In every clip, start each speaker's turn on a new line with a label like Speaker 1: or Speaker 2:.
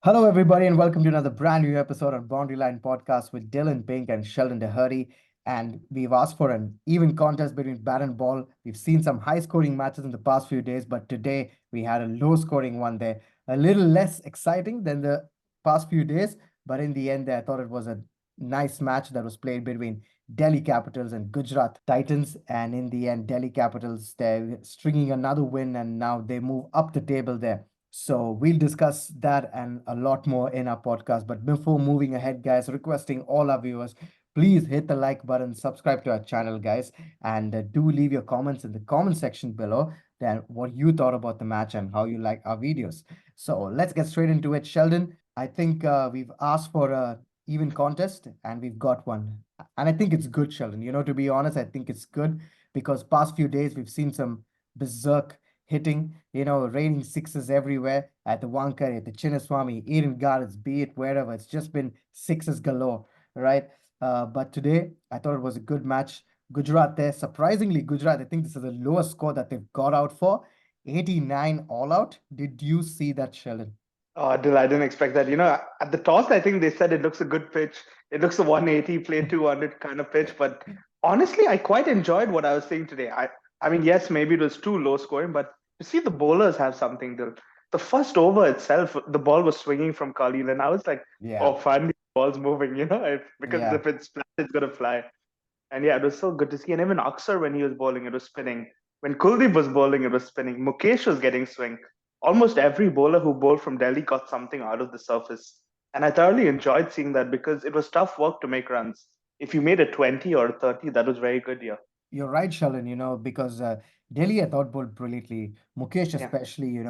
Speaker 1: Hello, everybody, and welcome to another brand new episode on Boundary Line Podcast with Dillon Pink and Sheldon Dougherty. And we've asked for an even contest between bat and ball. We've seen some high scoring matches in the past few days, but today we had a low scoring one there. A little less exciting than the past few days, but in the end, I thought it was a nice match that was played between Delhi Capitals and Gujarat Titans. And in the end, Delhi Capitals, they're stringing another win, and now they move up the table there. So we'll discuss that and a lot more in our podcast. But before moving ahead, guys, requesting all our viewers, please hit the like button, subscribe to our channel, guys, and do leave your comments in the comment section below. Then what you thought about the match and how you like our videos. So let's get straight into it, Sheldon. I think we've asked for a even contest and we've got one, and I think it's good, Sheldon. To be honest, I think it's good because past few days we've seen some berserk hitting, raining sixes everywhere at the Wankar, at the Chinnaswamy, Eden Gardens, be it wherever. It's just been sixes galore, right? But today, I thought it was a good match. Gujarat there, surprisingly, Gujarat, I think this is the lowest score that they've got out for 89 all out. Did you see that, Sheldon?
Speaker 2: Oh, I didn't expect that. At the toss, I think they said it looks a good pitch. It looks a 180, play 200 kind of pitch. But honestly, I quite enjoyed what I was seeing today. I mean, yes, maybe it was too low scoring, but to see the bowlers have something. The first over itself, the ball was swinging from Khalil, and I was like,
Speaker 1: Yeah,
Speaker 2: oh, finally, the ball's moving, because
Speaker 1: yeah.
Speaker 2: if it's flat, it's going to fly. And yeah, it was so good to see. And even Aksar, when he was bowling, it was spinning. When Kuldeep was bowling, it was spinning. Mukesh was getting swing. Almost every bowler who bowled from Delhi got something out of the surface. And I thoroughly enjoyed seeing that because it was tough work to make runs. If you made a 20 or a 30, that was very good, yeah.
Speaker 1: You're right, Shalan, because Delhi, I thought, bowled brilliantly. Mukesh,
Speaker 2: Yeah.
Speaker 1: especially,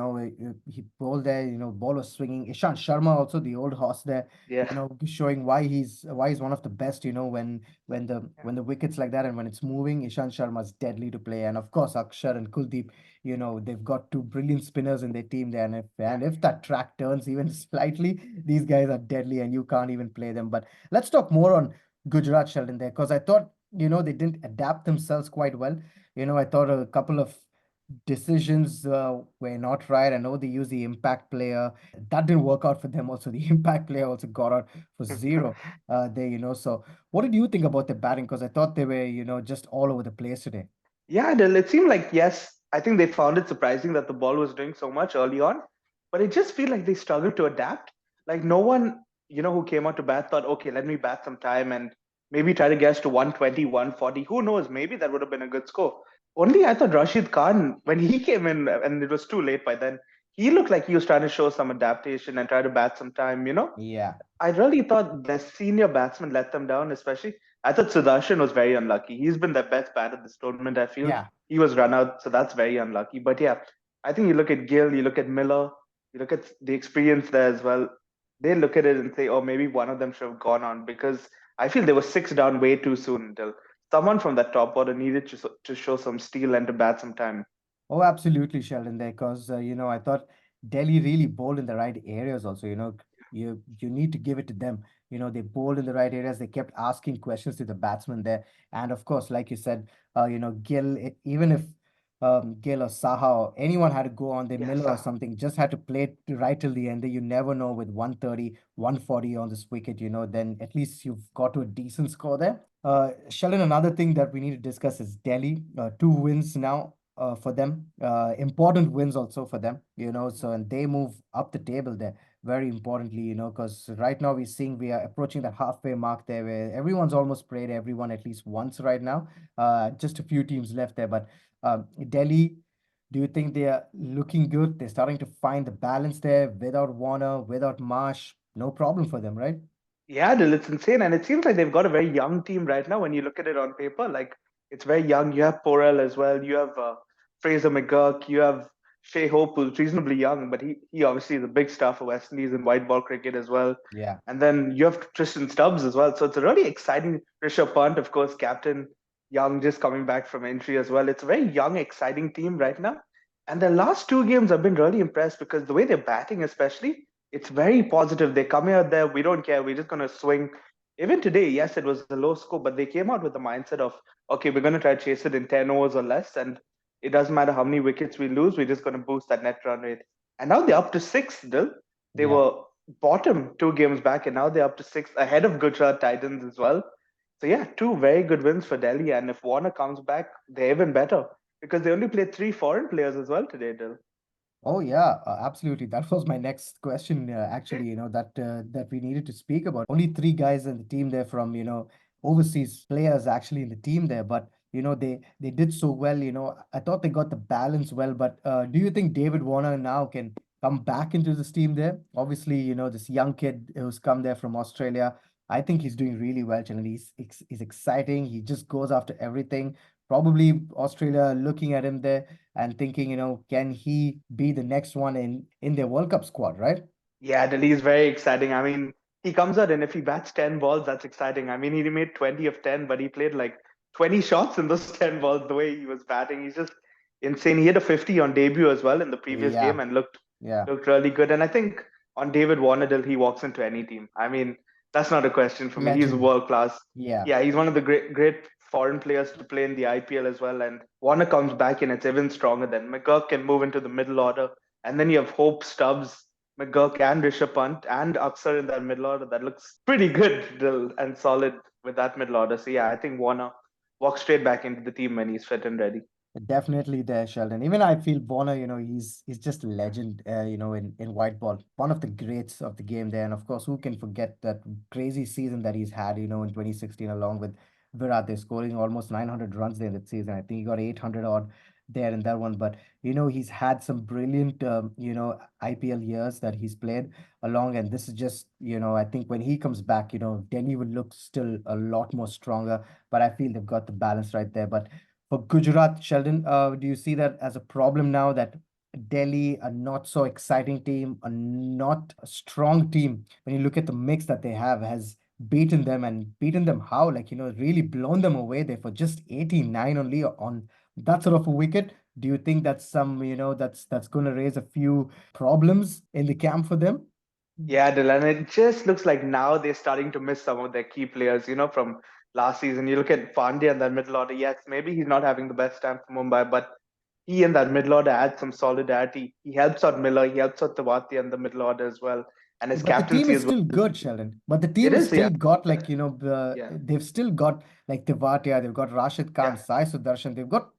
Speaker 1: he bowled there, ball was swinging. Ishant Sharma, also the old horse there,
Speaker 2: Yeah.
Speaker 1: showing why he's one of the best, when the
Speaker 2: Yeah.
Speaker 1: when the wickets like that and when it's moving, Ishant Sharma's deadly to play. And of course, Akshar and Kuldeep, they've got two brilliant spinners in their team there.
Speaker 2: Yeah.
Speaker 1: And if that track turns even slightly, these guys are deadly and you can't even play them. But let's talk more on Gujarat, Sheldon, there, because I thought they didn't adapt themselves quite well. I thought a couple of decisions were not right. I know they used the impact player. That didn't work out for them also. The impact player also got out for zero there, So what did you think about the batting? Because I thought they were, just all over the place today.
Speaker 2: Yeah, it seemed like, yes, I think they found it surprising that the ball was doing so much early on, but it just feel like they struggled to adapt. Like no one, who came out to bat thought, okay, let me bat some time and maybe try to get us to 120, 140. Who knows? Maybe that would have been a good score. Only I thought Rashid Khan, when he came in, and it was too late by then, he looked like he was trying to show some adaptation and try to bat some time.
Speaker 1: Yeah.
Speaker 2: I really thought the senior batsman let them down, especially. I thought Sudarshan was very unlucky. He's been the best batter this tournament, I feel.
Speaker 1: Yeah.
Speaker 2: He was run out, so that's very unlucky. But yeah, I think you look at Gill, you look at Miller, you look at the experience there as well. They look at it and say, oh, maybe one of them should have gone on because I feel they were six down way too soon until someone from that top order needed to show some steel and to bat some time.
Speaker 1: Oh, absolutely, Sheldon, there, because I thought Delhi really bowled in the right areas also. You need to give it to them. They bowled in the right areas. They kept asking questions to the batsman there. And of course, like you said, Gill, even if Gill or Saha or anyone had to go on the
Speaker 2: Yes,
Speaker 1: Miller or something, just had to play it right till the end. You never know with 130, 140 on this wicket, then at least you've got to a decent score there. Sheldon, another thing that we need to discuss is Delhi. Two wins now for them. Important wins also for them, So, and they move up the table there. Very importantly, because right now we're seeing we are approaching that halfway mark there where everyone's almost played everyone at least once right now. Just a few teams left there. But Delhi, do you think they are looking good? They're starting to find the balance there without Warner, without Marsh. No problem for them, right?
Speaker 2: yeah, Dil, it's insane. And it seems like they've got a very young team right now when you look at it on paper. Like, it's very young. You have Porel as well. You have Frazer-McGurk. You have Shea Hope, who's reasonably young, but he obviously is a big star for West Indies in white ball cricket as well.
Speaker 1: Yeah.
Speaker 2: And then you have Tristan Stubbs as well. So it's a really exciting Rishabh Pant, of course, captain, young, just coming back from injury as well. It's a very young, exciting team right now. And the last two games I've been really impressed because the way they're batting, especially, it's very positive. They come out there, we don't care, we're just going to swing. Even today, yes, it was a low score, but they came out with the mindset of, okay, we're going to try to chase it in 10 overs or less. And it doesn't matter how many wickets we lose, we're just going to boost that net run rate. And now they're up to six still. They
Speaker 1: Yeah.
Speaker 2: were bottom 2 games back, and now they're up to sixth, ahead of Gujarat Titans as well. So yeah, two very good wins for Delhi. And if Warner comes back, they're even better because they only played three foreign players as well today, Dil.
Speaker 1: Oh yeah, absolutely. That was my next question, actually, that we needed to speak about. Only three guys in the team there from, overseas players actually in the team there, but they did so well, I thought they got the balance well, but do you think David Warner now can come back into this team there? Obviously, this young kid who's come there from Australia, I think he's doing really well, and he's exciting. He just goes after everything. Probably Australia looking at him there and thinking, can he be the next one in their World Cup squad, right?
Speaker 2: Yeah, Delhi is very exciting. I mean, he comes out and if he bats 10 balls, that's exciting. I mean, he made 20 of 10, but he played like 20 shots in those 10 balls the way he was batting. He's just insane. He hit a 50 on debut as well in the previous game
Speaker 1: Yeah,
Speaker 2: and
Speaker 1: yeah,
Speaker 2: looked really good. And I think on David Warnedale, he walks into any team. I mean, that's not a question for me. He's
Speaker 1: legend.
Speaker 2: world class.
Speaker 1: Yeah,
Speaker 2: Yeah, he's one of the great foreign players to play in the IPL as well. And Warner comes back and it's even stronger. Then McGurk can move into the middle order. And then you have Hope, Stubbs, McGurk, and Rishabh Pant and Axar in that middle order. That looks pretty good and solid with that middle order. So yeah, I think Warner walks straight back into the team when he's fit and ready.
Speaker 1: definitely there, Sheldon. Even I feel Bonner, he's just a legend, in white ball. One of the greats of the game there. And of course, who can forget that crazy season that he's had, in 2016, along with Virat. They're scoring almost 900 runs there in that season. I think he got 800 odd there in that one. But, he's had some brilliant, IPL years that he's played along. And this is just, I think when he comes back, Delhi will look still a lot more stronger. But I feel they've got the balance right there. But for Gujarat, Sheldon, do you see that as a problem now that Delhi, a not so exciting team, a not a strong team, when you look at the mix that they have, has beaten them and beaten them how? Like, really blown them away there for just 89 only on that sort of a wicket. Do you think that's some, that's going to raise a few problems in the camp for them?
Speaker 2: Yeah, Dylan, it just looks like now they're starting to miss some of their key players, from last season. You look at Pandya in that middle order. Yes, maybe he's not having the best time for Mumbai, but he in that middle order adds some solidarity. He helps out Miller, he helps out Tawati in the middle order as well. And his
Speaker 1: But the team
Speaker 2: captaincy
Speaker 1: is
Speaker 2: as well.
Speaker 1: still good, Sheldon. But the
Speaker 2: It
Speaker 1: team is
Speaker 2: is,
Speaker 1: still
Speaker 2: yeah.
Speaker 1: got like,
Speaker 2: Yeah.
Speaker 1: they've still got like Tewatia, they've got Rashid Khan,
Speaker 2: Yeah.
Speaker 1: Sai Sudarshan, they've got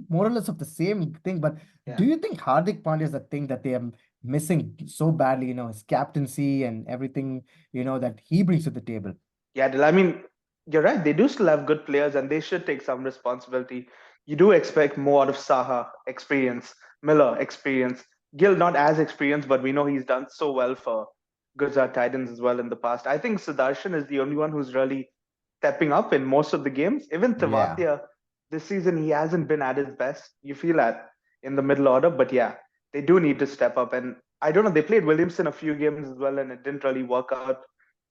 Speaker 1: more or less of the same thing. But do
Speaker 2: Yeah.
Speaker 1: you think Hardik Pandya is the thing that they are missing so badly, his captaincy and everything, that he brings to the table?
Speaker 2: Yeah, Dil, I mean, you're right. They do still have good players and they should take some responsibility. You do expect more out of Saha experience, Miller experience, Gill not as experienced, but we know he's done so well for Gujarat Titans as well in the past. I think Sudarshan is the only one who's really stepping up in most of the games. Even
Speaker 1: Yeah.
Speaker 2: Tavatia, this season he hasn't been at his best. You feel that in the middle order, but yeah, they do need to step up. And I don't know, they played Williamson a few games as well, and it didn't really work out.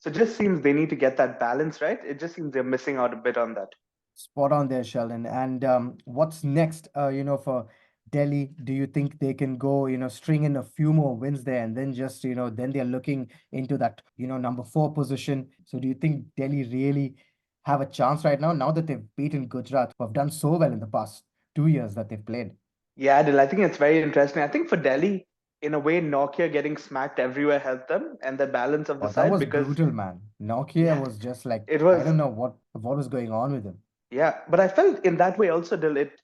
Speaker 2: So it just seems they need to get that balance right. It just seems they're missing out a bit on that.
Speaker 1: Spot on there, Sheldon. And what's next, for Delhi? Do you think they can go, string in a few more wins there and then just, then they're looking into that, number four position? So do you think Delhi really have a chance right now that they've beaten Gujarat, who have done so well in the past 2 years that they've played?
Speaker 2: Yeah, Adil, I think it's very interesting. I think for Delhi, in a way, Nokia getting smacked everywhere helped them and the balance of the
Speaker 1: Oh, that
Speaker 2: side
Speaker 1: was
Speaker 2: because,
Speaker 1: brutal, man. Nokia
Speaker 2: yeah,
Speaker 1: was just like,
Speaker 2: it
Speaker 1: I
Speaker 2: was.
Speaker 1: don't know what was going on with him.
Speaker 2: Yeah, but I felt in that way also, Dil, it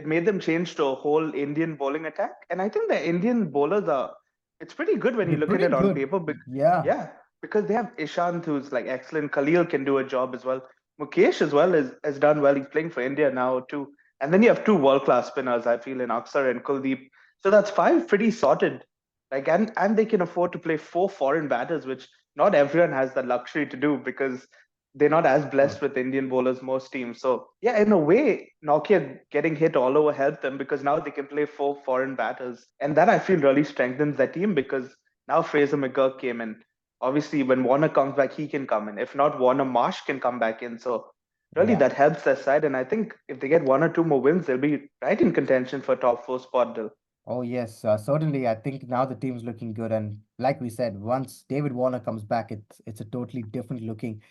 Speaker 2: made them change to a whole Indian bowling attack. And I think the Indian bowlers are it's pretty good when you
Speaker 1: They're
Speaker 2: look at
Speaker 1: pretty
Speaker 2: it on
Speaker 1: good.
Speaker 2: paper.
Speaker 1: Yeah.
Speaker 2: Yeah, because they have Ishant who's like excellent. Khalil can do a job as well. Mukesh as well has done well. He's playing for India now too. And then you have two world class spinners, I feel, in Aksar and Kuldeep. So that's five pretty sorted. Like and they can afford to play four foreign batters, which not everyone has the luxury to do because they're not as blessed with Indian bowlers, most teams. So yeah, in a way, Nokia getting hit all over helped them because now they can play four foreign batters, and that I feel really strengthens their team because now Frazer-McGurk came in. Obviously, when Warner comes back, he can come in. If not, Warner Marsh can come back in. So really,
Speaker 1: Yeah.
Speaker 2: that helps their side. And I think if they get one or two more wins, they'll be right in contention for top four spot. Dil.
Speaker 1: Oh, yes, certainly. I think now the team's looking good. And like we said, once David Warner comes back, it's a totally different looking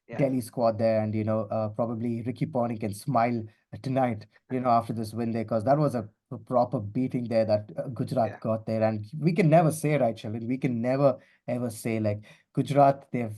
Speaker 2: Yeah.
Speaker 1: Delhi squad there. And, probably Ricky Ponting can smile tonight, after this win there, because that was a a proper beating there that Gujarat
Speaker 2: Yeah,
Speaker 1: got there. And we can never say, right, Sheldon, we can never ever say like Gujarat, they've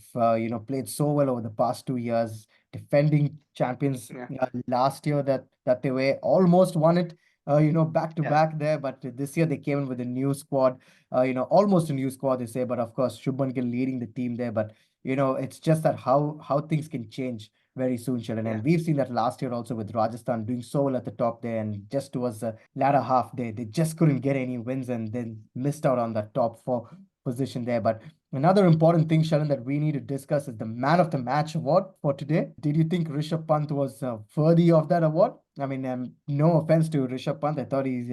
Speaker 1: played so well over the past 2 years, defending champions
Speaker 2: yeah,
Speaker 1: last year that they were almost won it. Back to
Speaker 2: yeah,
Speaker 1: back there, but this year they came in with a new squad, almost a new squad, they say. But of course, Shubman Gill leading the team there. But it's just that how things can change very soon, Sheldon.
Speaker 2: yeah,
Speaker 1: And we've seen that last year also with Rajasthan doing so well at the top there, and just towards the latter half, they just couldn't get any wins and then missed out on that top four position there. But another important thing, Sheldon, that we need to discuss is the man of the match award for today. Did you think Rishabh Pant was worthy of that award? I mean, no offense to Rishabh Pant. I thought he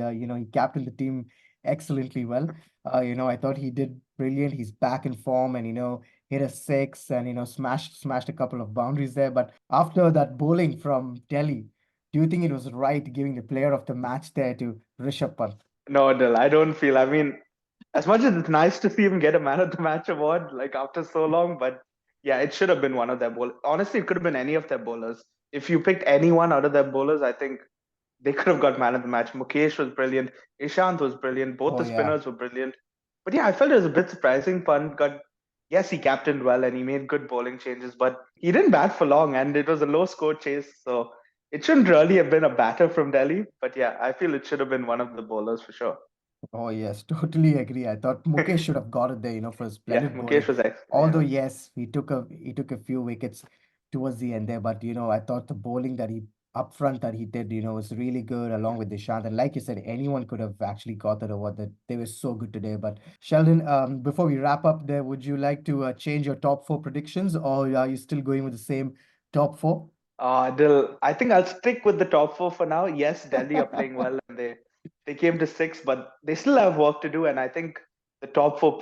Speaker 1: captained the team excellently well. I thought he did brilliant. He's back in form, and hit a six and smashed a couple of boundaries there. But after that bowling from Delhi, do you think it was right giving the player of the match there to Rishabh Pant?
Speaker 2: no, Dil, I don't feel. I mean, as much as it's nice to see him get a man of the match award like after so long, but yeah, it should have been one of their bowlers. Honestly, it could have been any of their bowlers. If you picked anyone out of their bowlers, I think they could have got man of the match. Mukesh was brilliant. Ishant was brilliant. Both
Speaker 1: Oh
Speaker 2: the
Speaker 1: yeah.
Speaker 2: spinners were brilliant. But yeah, I felt it was a bit surprising. Pant got, yes, he captained well and he made good bowling changes, but he didn't bat for long and it was a low score chase. So it shouldn't really have been a batter from Delhi. But yeah, I feel it should have been one of the bowlers for sure.
Speaker 1: Oh yes, totally agree. I thought Mukesh should have got it there, for his
Speaker 2: Yeah,
Speaker 1: splendid
Speaker 2: Mukesh
Speaker 1: bowling.
Speaker 2: was excellent.
Speaker 1: Although
Speaker 2: Yeah.
Speaker 1: yes, he took a few wickets towards the end there, but I thought the bowling that he up front that he did, was really good along
Speaker 2: Yeah.
Speaker 1: with Dishant. And like you said, anyone could have actually got that award. That they were so good today. But Sheldon, before we wrap up there, would you like to change your top four predictions, or are you still going with the same top four?
Speaker 2: I think I'll stick with the top four for now. Yes, Delhi are playing well and they came to six, but they still have work to do. And I think the top four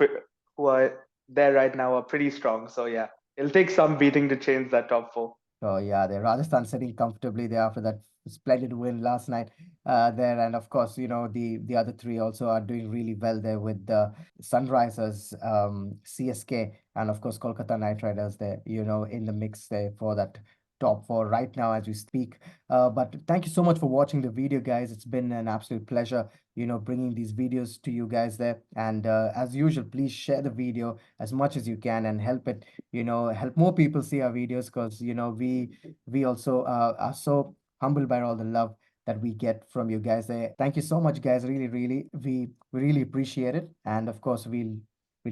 Speaker 2: who are there right now are pretty strong. So yeah, it'll take some beating to change that top four.
Speaker 1: Oh yeah, the Rajasthan sitting comfortably there after that splendid win last night there, and of course the other three also are doing really well there with the Sunrisers, CSK, and of course Kolkata Knight Riders there, in the mix there for that top four right now as we speak. But thank you so much for watching the video, guys. It's been an absolute pleasure, bringing these videos to you guys there. And as usual, please share the video as much as you can and help more people see our videos, because we also are so humbled by all the love that we get from you guys there. Thank you so much, guys. Really, really, we really appreciate it. And of course, we'll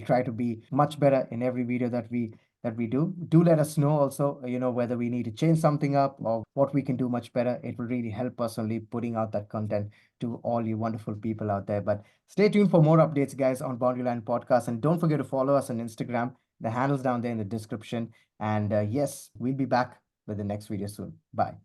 Speaker 1: try to be much better in every video that we do. Do let us know also, whether we need to change something up or what we can do much better. It will really help us only putting out that content to all you wonderful people out there. But stay tuned for more updates, guys, on Boundary Line Podcast. And don't forget to follow us on Instagram. The handle's down there in the description. And yes, we'll be back with the next video soon. Bye.